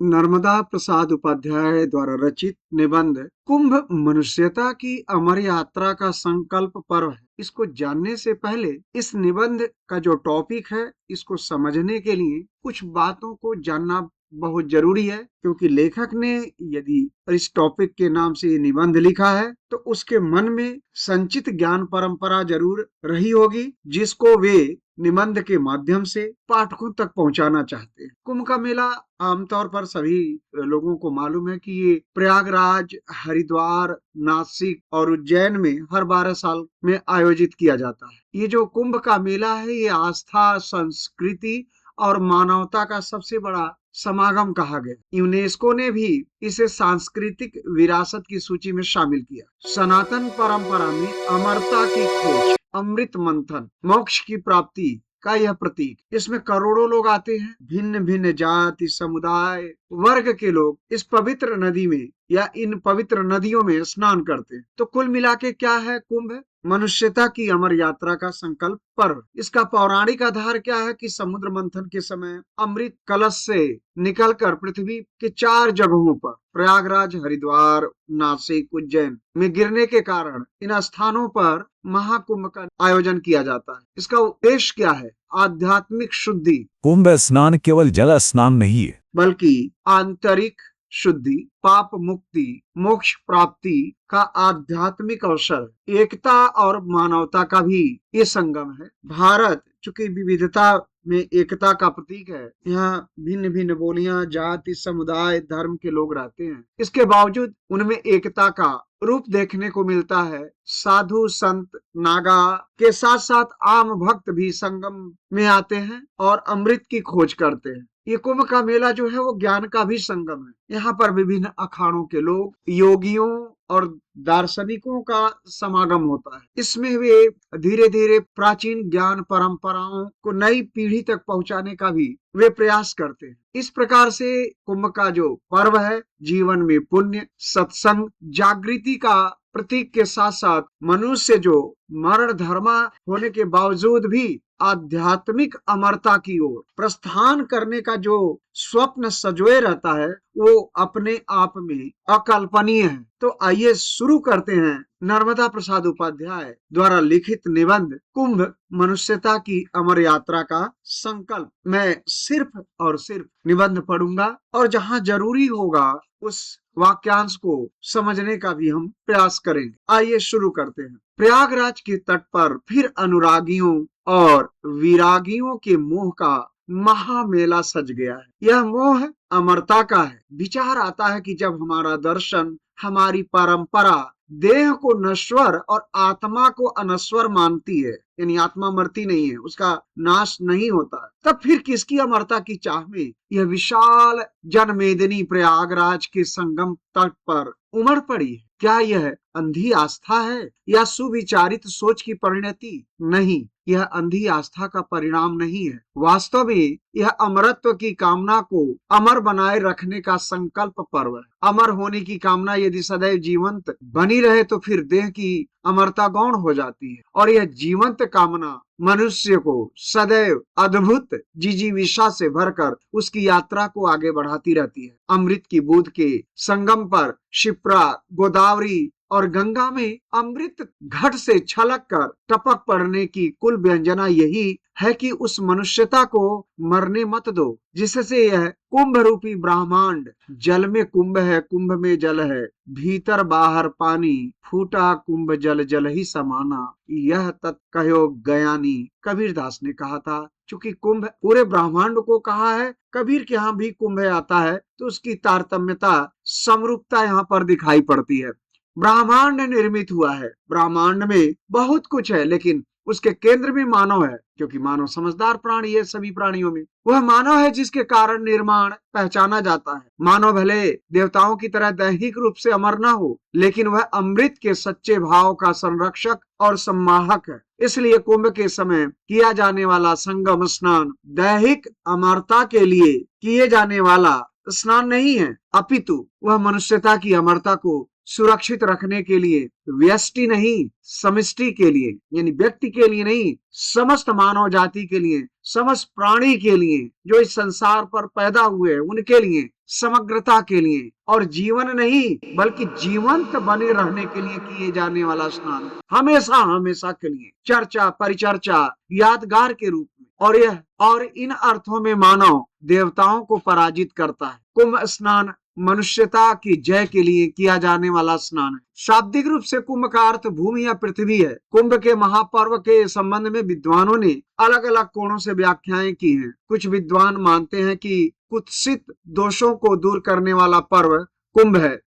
नर्मदा प्रसाद उपाध्याय द्वारा रचित निबंध कुंभ मनुष्यता की अमर यात्रा का संकल्प पर्व है। इसको जानने से पहले इस निबंध का जो टॉपिक है, इसको समझने के लिए कुछ बातों को जानना बहुत जरूरी है, क्योंकि लेखक ने यदि इस टॉपिक के नाम से ये निबंध लिखा है तो उसके मन में संचित ज्ञान परंपरा जरूर रही होगी, जिसको वे निबंध के माध्यम से पाठकों तक पहुंचाना चाहते हैं। कुंभ का मेला आमतौर पर सभी लोगों को मालूम है कि ये प्रयागराज, हरिद्वार, नासिक और उज्जैन में हर 12 साल में आयोजित किया जाता है। ये जो कुंभ का मेला है, ये आस्था, संस्कृति और मानवता का सबसे बड़ा समागम कहा गया। यूनेस्को ने भी इसे सांस्कृतिक विरासत की सूची में शामिल किया। सनातन परंपरा में अमरता की खोज, अमृत मंथन, मोक्ष की प्राप्ति का यह प्रतीक। इसमें करोड़ों लोग आते हैं। भिन्न भिन्न जाति, समुदाय, वर्ग के लोग इस पवित्र नदी में या इन पवित्र नदियों में स्नान करते हैं। तो कुल मिला के क्या है कुंभ? मनुष्यता की अमर यात्रा का संकल्प पर्व। इसका पौराणिक आधार क्या है कि समुद्र मंथन के समय अमृत कलश से निकलकर पृथ्वी के 4 जगहों पर, प्रयागराज, हरिद्वार, नासिक, उज्जैन में गिरने के कारण इन स्थानों पर महाकुंभ का आयोजन किया जाता है। इसका उद्देश्य क्या है? आध्यात्मिक शुद्धि। कुंभ स्नान केवल जल स्नान नहीं है, बल्कि आंतरिक शुद्धि, पाप मुक्ति, मोक्ष प्राप्ति का आध्यात्मिक अवसर, एकता और मानवता का भी ये संगम है। भारत चूंकि विविधता में एकता का प्रतीक है, यहाँ भिन्न भिन्न बोलियां, जाति, समुदाय, धर्म के लोग रहते हैं। इसके बावजूद उनमें एकता का रूप देखने को मिलता है। साधु, संत, नागा के साथ साथ आम भक्त भी संगम में आते हैं और अमृत की खोज करते हैं। ये कुंभ का मेला जो है वो ज्ञान का भी संगम है। यहाँ पर विभिन्न अखाड़ों के लोग, योगियों और दार्शनिकों का समागम होता है। इसमें वे धीरे धीरे प्राचीन ज्ञान परंपराओं को नई पीढ़ी तक पहुंचाने का भी वे प्रयास करते हैं। इस प्रकार से कुंभ का जो पर्व है, जीवन में पुण्य, सत्संग, जागृति का प्रतीक के साथ साथ मनुष्य जो मरण धर्मा होने के बावजूद भी आध्यात्मिक अमरता की ओर प्रस्थान करने का जो स्वप्न सजोए रहता है, वो अपने आप में अकल्पनीय है। तो आइए शुरू करते हैं नर्मदा प्रसाद उपाध्याय द्वारा लिखित निबंध कुंभ मनुष्यता की अमर यात्रा का संकल्प। मैं सिर्फ और सिर्फ निबंध पढ़ूंगा और जहां जरूरी होगा उस वाक्यांश को समझने का भी हम प्रयास करेंगे। आइए शुरू करते हैं। प्रयागराज के तट पर फिर अनुरागियों और विरागियों के मोह का महामेला सज गया है। यह मोह अमरता का है। विचार आता है कि जब हमारा दर्शन, हमारी परंपरा देह को नश्वर और आत्मा को अनश्वर मानती है, यानी आत्मा मरती नहीं है, उसका नाश नहीं होता, तब फिर किसकी अमरता की चाह में यह विशाल जनमेदिनी प्रयागराज के संगम तट पर उमड़ पड़ी है? क्या यह अंधी आस्था है या सुविचारित सोच की परिणति? नहीं, यह अंधी आस्था का परिणाम नहीं है। वास्तव में यह अमरत्व की कामना को अमर बनाए रखने का संकल्प पर्व है। अमर होने की कामना यदि सदैव जीवंत बनी रहे तो फिर देह की अमरता गौण हो जाती है, और यह जीवंत कामना मनुष्य को सदैव अद्भुत जिजीविषा से भरकर उसकी यात्रा को आगे बढ़ाती रहती है। अमृत की बूंद के संगम पर शिप्रा, गोदावरी और गंगा में अमृत घट से छलक कर टपक पड़ने की कुल व्यंजना यही है कि उस मनुष्यता को मरने मत दो, जिससे यह कुंभ रूपी ब्रह्मांड, जल में कुंभ है, कुंभ में जल है, भीतर बाहर पानी, फूटा कुंभ जल जल ही समाना, यह तत् कहो गयानी, कबीर दास ने कहा था। चूंकि कुंभ पूरे ब्रह्मांड को कहा है, कबीर के यहाँ भी कुंभ आता है, तो उसकी तारतम्यता, समरूपता यहाँ पर दिखाई पड़ती है। ब्रह्मांड निर्मित हुआ है, ब्रह्मांड में बहुत कुछ है, लेकिन उसके केंद्र में मानव है, क्योंकि मानव समझदार प्राणी है। सभी प्राणियों में वह मानव है जिसके कारण निर्माण पहचाना जाता है। मानव भले देवताओं की तरह दैहिक रूप से अमर न हो, लेकिन वह अमृत के सच्चे भाव का संरक्षक और सम्माहक है। इसलिए कुंभ के समय किया जाने वाला संगम स्नान दैहिक अमरता के लिए किए जाने वाला स्नान नहीं है, अपितु वह मनुष्यता की अमरता को सुरक्षित रखने के लिए, व्यष्टि नहीं समष्टि के लिए, यानी व्यक्ति के लिए नहीं, समस्त मानव जाति के लिए, समस्त प्राणी के लिए, जो इस संसार पर पैदा हुए उनके लिए, समग्रता के लिए, और जीवन नहीं बल्कि जीवंत बने रहने के लिए किए जाने वाला स्नान, हमेशा हमेशा के लिए चर्चा परिचर्चा यादगार के रूप में, और इन अर्थों में मानव देवताओं को पराजित करता है। कुंभ स्नान मनुष्यता की जय के लिए किया जाने वाला स्नान है। शाब्दिक रूप से कुंभ का अर्थ भूमि या पृथ्वी है। कुंभ के महापर्व के संबंध में विद्वानों ने अलग अलग कोणों से व्याख्याएं की हैं। कुछ विद्वान मानते हैं कि कुत्सित दोषों को दूर करने वाला पर्व कुंभ है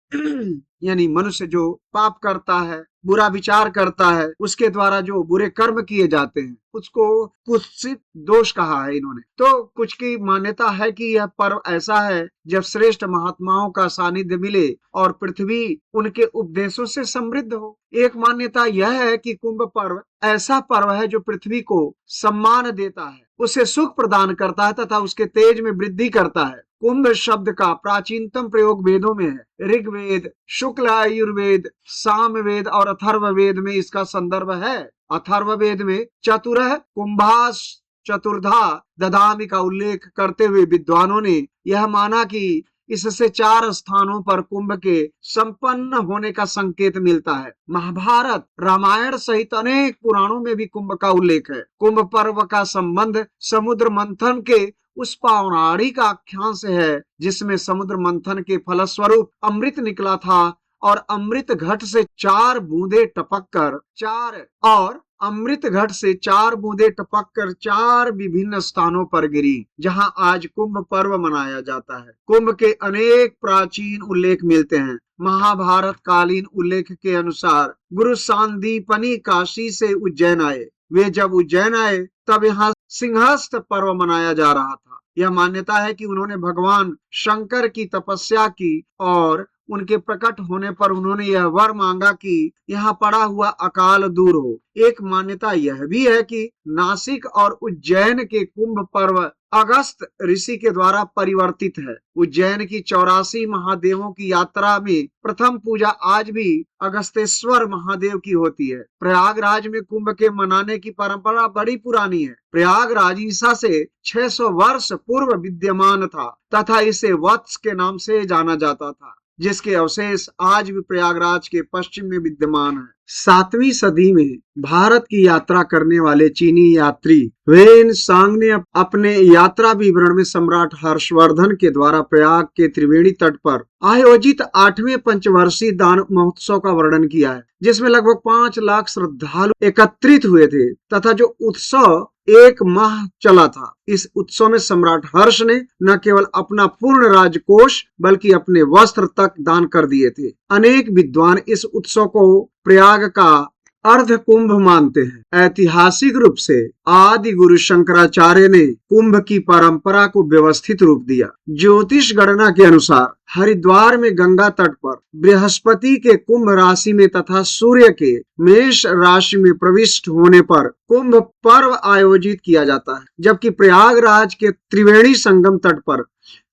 यानी मनुष्य जो पाप करता है, बुरा विचार करता है, उसके द्वारा जो बुरे कर्म किए जाते हैं उसको कुत्सित दोष कहा है इन्होंने। तो कुछ की मान्यता है कि यह पर्व ऐसा है जब श्रेष्ठ महात्माओं का सानिध्य मिले और पृथ्वी उनके उपदेशों से समृद्ध हो। एक मान्यता यह है कि कुंभ पर्व ऐसा पर्व है जो पृथ्वी को सम्मान देता है, उसे सुख प्रदान करता है तथा उसके तेज में वृद्धि करता है। कुंभ शब्द का प्राचीनतम प्रयोग वेदों में है। ऋग्वेद, शुक्ल आयुर्वेद, सामवेद और अथर्ववेद में इसका संदर्भ है। अथर्ववेद में चतुरः कुंभास चतुर्धा ददामि का उल्लेख करते हुए विद्वानों ने यह माना कि इससे 4 स्थानों पर कुंभ के संपन्न होने का संकेत मिलता है। महाभारत, रामायण सहित अनेक पुराणों में भी कुंभ का उल्लेख है। कुंभ पर्व का संबंध समुद्र मंथन के उस पौराणिक का आख्यान से है जिसमें समुद्र मंथन के फलस्वरूप अमृत निकला था और अमृत घट से 4 बूंदे टपककर 4 विभिन्न स्थानों पर गिरी, जहां आज कुंभ पर्व मनाया जाता है। कुंभ के अनेक प्राचीन उल्लेख मिलते हैं। महाभारत कालीन उल्लेख के अनुसार गुरु सांदीपनि काशी से उज्जैन आए। वे जब उज्जैन आए तब यहाँ सिंहस्थ पर्व मनाया जा रहा था। यह मान्यता है कि उन्होंने भगवान शंकर की तपस्या की और उनके प्रकट होने पर उन्होंने यह वर मांगा कि यहाँ पड़ा हुआ अकाल दूर हो। एक मान्यता यह भी है कि नासिक और उज्जैन के कुंभ पर्व अगस्त ऋषि के द्वारा परिवर्तित है। उज्जैन की 84 महादेवों की यात्रा में प्रथम पूजा आज भी अगस्तेश्वर महादेव की होती है। प्रयागराज में कुंभ के मनाने की परंपरा बड़ी पुरानी है। प्रयागराज ईसा से 600 वर्ष पूर्व विद्यमान था तथा इसे वत्स के नाम से जाना जाता था, जिसके अवशेष आज भी प्रयागराज के पश्चिम में विद्यमान है। 7वीं सदी में भारत की यात्रा करने वाले चीनी यात्री वेन सांग ने अपने यात्रा विवरण में सम्राट हर्षवर्धन के द्वारा प्रयाग के त्रिवेणी तट पर आयोजित 8वें पंचवर्षीय दान महोत्सव का वर्णन किया है, जिसमें लगभग 5 लाख श्रद्धालु एकत्रित हुए थे तथा जो उत्सव 1 माह चला था। इस उत्सव में सम्राट हर्ष ने न केवल अपना पूर्ण राजकोष बल्कि अपने वस्त्र तक दान कर दिए थे। अनेक विद्वान इस उत्सव को प्रयाग का अर्ध कुंभ मानते हैं। ऐतिहासिक रूप से आदि गुरु शंकराचार्य ने कुंभ की परंपरा को व्यवस्थित रूप दिया। ज्योतिष गणना के अनुसार हरिद्वार में गंगा तट पर बृहस्पति के कुंभ राशि में तथा सूर्य के मेष राशि में प्रविष्ट होने पर कुंभ पर्व आयोजित किया जाता है, जबकि प्रयागराज के त्रिवेणी संगम तट पर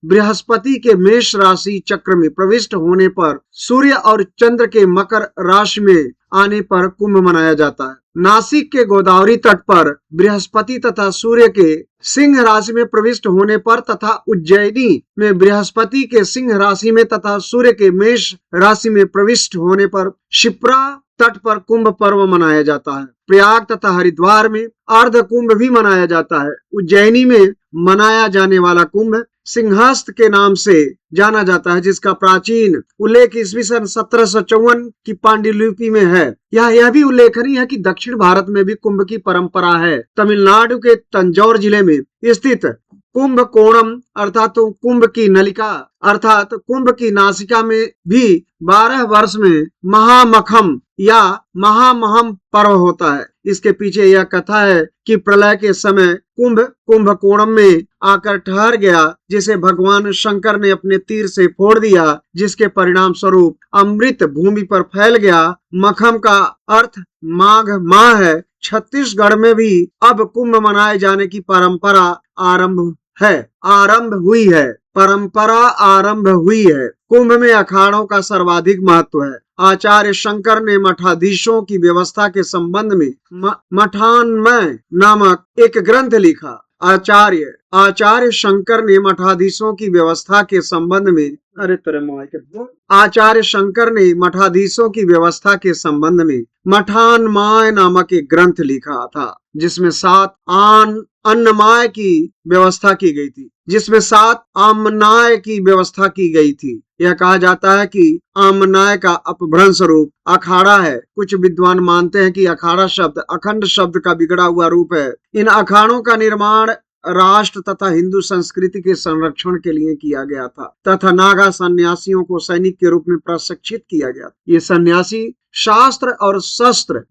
बृहस्पति के मेष राशि चक्र में प्रविष्ट होने पर सूर्य और चंद्र के मकर राशि में आने पर कुंभ मनाया जाता है। नासिक के गोदावरी तट पर बृहस्पति तथा सूर्य के सिंह राशि में प्रविष्ट होने पर तथा उज्जैनी में बृहस्पति के सिंह राशि में तथा सूर्य के मेष राशि में प्रविष्ट होने पर शिप्रा तट पर कुंभ पर्व मनाया जाता है। प्रयाग तथा हरिद्वार में अर्ध कुंभ भी मनाया जाता है। उज्जैनी में मनाया जाने वाला कुंभ सिंहस्थ के नाम से जाना जाता है, जिसका प्राचीन उल्लेख ईस्वी सन 1754 की पांडुलिपि में है। यह भी उल्लेखनीय है कि दक्षिण भारत में भी कुंभ की परंपरा है। तमिलनाडु के तंजौर जिले में स्थित कुंभ कोणम अर्थात कुंभ की नलिका अर्थात कुंभ की नासिका में भी 12 वर्ष में महामखम या महामहम पर्व होता है। इसके पीछे यह कथा है कि प्रलय के समय कुंभ कोणम में आकर ठहर गया, जिसे भगवान शंकर ने अपने तीर से फोड़ दिया, जिसके परिणाम स्वरूप अमृत भूमि पर फैल गया। मखम का अर्थ माघ माह है। छत्तीसगढ़ में भी अब कुंभ मनाए जाने की परंपरा आरंभ हुई है। परंपरा आरंभ हुई है। कुंभ में अखाड़ों का सर्वाधिक महत्व है। आचार्य शंकर ने मठाधीशों की व्यवस्था के संबंध में मठान्वय नामक एक ग्रंथ लिखा। आचार्य शंकर ने मठाधीशों की व्यवस्था के संबंध में आचार्य शंकर ने मठाधीशों की व्यवस्था के संबंध में मठान्वय नामक एक ग्रंथ लिखा था, जिसमें 7 अन्नमय की व्यवस्था की गई थी, जिसमें 7 आम्नाय की व्यवस्था की गई थी। यह कहा जाता है कि आम्नाय का अपभ्रंश रूप अखाड़ा है। कुछ विद्वान मानते हैं कि अखाड़ा शब्द अखंड शब्द का बिगड़ा हुआ रूप है। इन अखाड़ों का निर्माण राष्ट्र तथा हिंदू संस्कृति के संरक्षण के लिए किया गया था तथा नागा सन्यासियों को सैनिक के रूप में प्रशिक्षित किया गया। ये सन्यासी शास्त्र और शस्त्र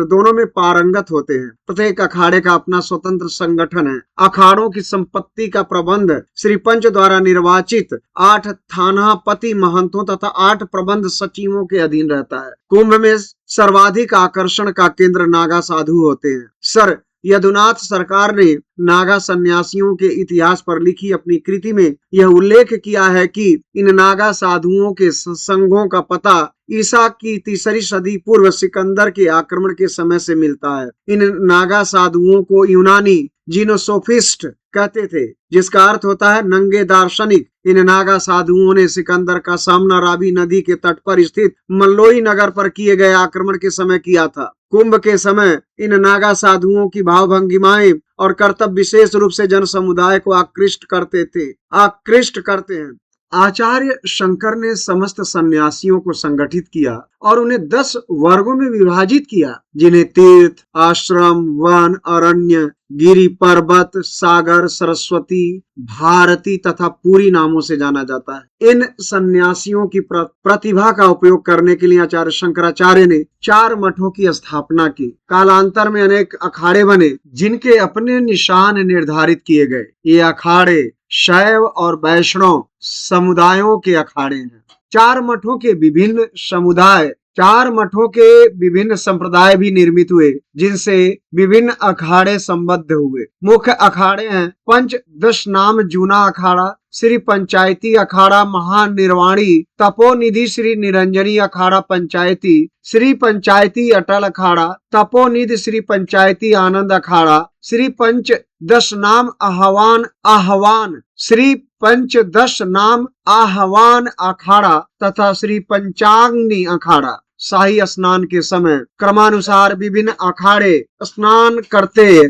दोनों में पारंगत होते हैं। प्रत्येक अखाड़े का अपना स्वतंत्र संगठन है। अखाड़ों की संपत्ति का प्रबंध श्री पंच द्वारा निर्वाचित 8 थानापति महंतों तथा 8 प्रबंध सचिवों के अधीन रहता है। कुंभ में सर्वाधिक आकर्षण का केंद्र नागा साधु होते हैं। सर यदुनाथ सरकार ने नागा सन्यासियों के इतिहास पर लिखी अपनी कृति में यह उल्लेख किया है कि इन नागा साधुओं के संघों का पता ईसा की 3री सदी पूर्व सिकंदर के आक्रमण के समय से मिलता है। इन नागा साधुओं को यूनानी जीनोसोफिस्ट कहते थे, जिसका अर्थ होता है नंगे दार्शनिक। इन नागा साधुओं ने सिकंदर का सामना रावी नदी के तट पर स्थित मल्लोई नगर पर किए गए आक्रमण के समय किया था। कुंभ के समय इन नागा साधुओं की भावभंगिमाएं और कर्तव्य विशेष रूप से जन समुदाय को आकृष्ट करते हैं। आचार्य शंकर ने समस्त सन्यासियों को संगठित किया और उन्हें 10 वर्गों में विभाजित किया, जिन्हें तीर्थ, आश्रम, वन, अरण्य, गिरि, पर्वत, सागर, सरस्वती, भारती तथा पूरी नामों से जाना जाता है। इन सन्यासियों की प्रतिभा का उपयोग करने के लिए आचार्य शंकराचार्य ने 4 मठों की स्थापना की। कालांतर में अनेक अखाड़े बने, जिनके अपने निशान निर्धारित किए गए। ये अखाड़े शैव और वैष्णव समुदायों के अखाड़े हैं। 4 मठों के विभिन्न संप्रदाय भी निर्मित हुए, जिनसे विभिन्न अखाड़े संबद्ध हुए। मुख्य अखाड़े हैं पंचदशनाम जूना अखाड़ा, श्री पंचायती अखाड़ा महानिर्वाणी, तपोनिधि श्री निरंजनी अखाड़ा पंचायती, श्री पंचायती अटल अखाड़ा, तपोनिधि श्री पंचायती आनंद अखाड़ा, श्री पंचदश नाम आह्वान श्री पंचदश नाम आह्वान अखाड़ा तथा श्री पंचाग्नि अखाड़ा। शाही स्नान के समय क्रमानुसार विभिन्न अखाड़े स्नान करते।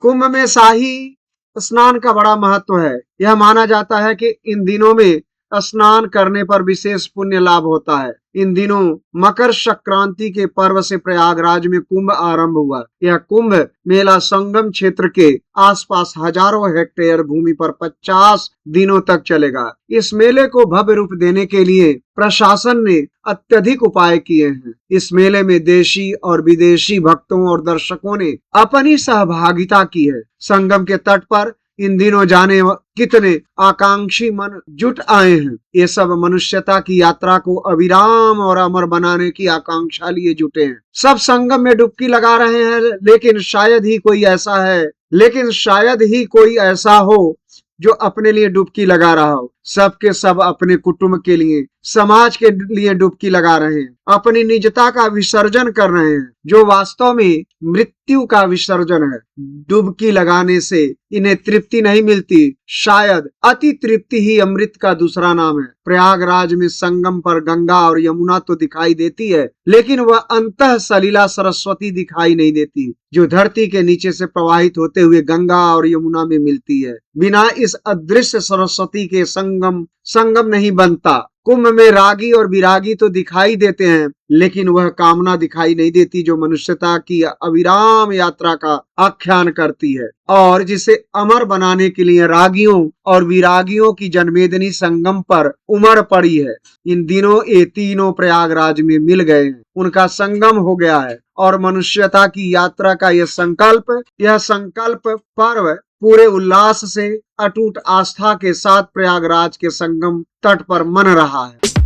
कुंभ में शाही स्नान का बड़ा महत्व है। यह माना जाता है कि इन दिनों में स्नान करने पर विशेष पुण्य लाभ होता है। इन दिनों मकर संक्रांति के पर्व से प्रयागराज में कुंभ आरंभ हुआ। यह कुंभ मेला संगम क्षेत्र के आसपास हजारों हेक्टेयर भूमि पर 50 दिनों तक चलेगा। इस मेले को भव्य रूप देने के लिए प्रशासन ने अत्यधिक उपाय किए हैं। इस मेले में देशी और विदेशी भक्तों और दर्शकों ने अपनी सहभागिता की है। संगम के तट पर इन दिनों जाने कितने आकांक्षी मन जुट आए हैं। ये सब मनुष्यता की यात्रा को अविराम और अमर बनाने की आकांक्षा लिए जुटे हैं। सब संगम में डुबकी लगा रहे हैं, लेकिन शायद ही कोई ऐसा हो जो अपने लिए डुबकी लगा रहा हो। सबके सब अपने कुटुंब के लिए, समाज के लिए डुबकी लगा रहे हैं। अपनी निजता का विसर्जन कर रहे हैं, जो वास्तव में मृत्यु का विसर्जन है। डुबकी लगाने से इन्हें तृप्ति नहीं मिलती, शायद अति तृप्ति ही अमृत का दूसरा नाम है। प्रयागराज में संगम पर गंगा और यमुना तो दिखाई देती है, लेकिन वह अंतः सलीला सरस्वती दिखाई नहीं देती, जो धरती के नीचे से प्रवाहित होते हुए गंगा और यमुना में मिलती है। बिना इस अदृश्य सरस्वती के संगम नहीं बनता। कुंभ में रागी और विरागी तो दिखाई देते हैं, लेकिन वह कामना दिखाई नहीं देती जो मनुष्यता की अविराम यात्रा का आख्यान करती है और जिसे अमर बनाने के लिए रागियों और विरागियों की जनमेदनी संगम पर उमड़ पड़ी है। इन दिनों ये तीनों प्रयागराज में मिल गए हैं, उनका संगम हो गया है और मनुष्यता की यात्रा का यह संकल्प पर्व पूरे उल्लास से, अटूट आस्था के साथ प्रयागराज के संगम तट पर मन रहा है।